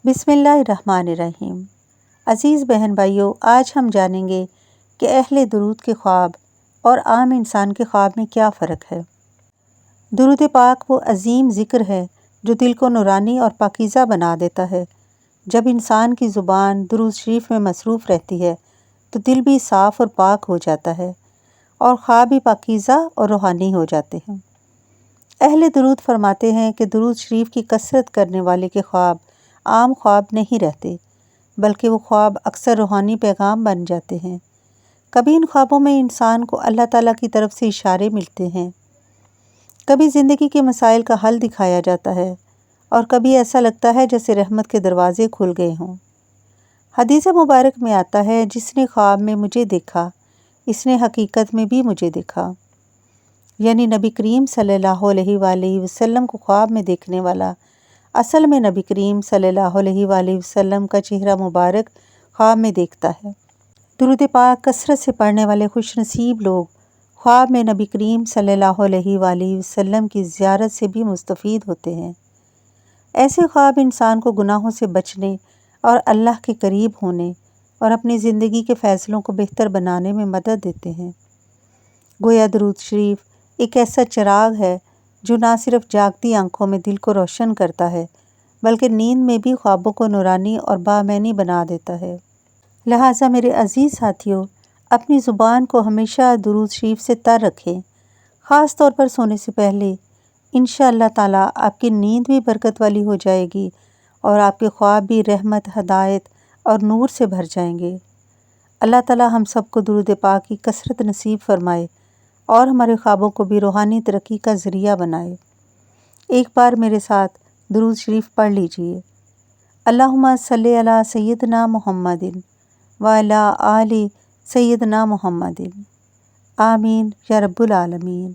بسم اللہ الرحمن الرحیم۔ عزیز بہن بھائیوں، آج ہم جانیں گے کہ اہل درود کے خواب اور عام انسان کے خواب میں کیا فرق ہے۔ درود پاک وہ عظیم ذکر ہے جو دل کو نورانی اور پاکیزہ بنا دیتا ہے۔ جب انسان کی زبان درود شریف میں مصروف رہتی ہے تو دل بھی صاف اور پاک ہو جاتا ہے اور خواب بھی پاکیزہ اور روحانی ہو جاتے ہیں۔ اہل درود فرماتے ہیں کہ درود شریف کی کثرت کرنے والے کے خواب عام خواب نہیں رہتے، بلکہ وہ خواب اکثر روحانی پیغام بن جاتے ہیں۔ کبھی ان خوابوں میں انسان کو اللہ تعالیٰ کی طرف سے اشارے ملتے ہیں، کبھی زندگی کے مسائل کا حل دکھایا جاتا ہے اور کبھی ایسا لگتا ہے جیسے رحمت کے دروازے کھل گئے ہوں۔ حدیث مبارک میں آتا ہے، جس نے خواب میں مجھے دیکھا اس نے حقیقت میں بھی مجھے دیکھا، یعنی نبی کریم صلی اللہ علیہ وآلہ وسلم کو خواب میں دیکھنے والا اصل میں نبی کریم صلی اللہ علیہ وآلہ وسلم کا چہرہ مبارک خواب میں دیکھتا ہے۔ درود پاک کثرت سے پڑھنے والے خوش نصیب لوگ خواب میں نبی کریم صلی اللہ علیہ وآلہ وسلم کی زیارت سے بھی مستفید ہوتے ہیں۔ ایسے خواب انسان کو گناہوں سے بچنے اور اللہ کے قریب ہونے اور اپنی زندگی کے فیصلوں کو بہتر بنانے میں مدد دیتے ہیں۔ گویا درود شریف ایک ایسا چراغ ہے جو نہ صرف جاگتی آنکھوں میں دل کو روشن کرتا ہے، بلکہ نیند میں بھی خوابوں کو نورانی اور بامعنی بنا دیتا ہے۔ لہٰذا میرے عزیز ساتھیوں، اپنی زبان کو ہمیشہ درود شریف سے تر رکھیں، خاص طور پر سونے سے پہلے۔ انشاءاللہ تعالیٰ آپ کی نیند بھی برکت والی ہو جائے گی اور آپ کے خواب بھی رحمت، ہدایت اور نور سے بھر جائیں گے۔ اللہ تعالیٰ ہم سب کو درود پاک کی کثرت نصیب فرمائے اور ہمارے خوابوں کو بھی روحانی ترقی کا ذریعہ بنائے۔ ایک بار میرے ساتھ درود شریف پڑھ لیجئے۔ اللہم صلی علی سیدنا محمد وعلی آل سیدنا محمد، آمین یا رب العالمین۔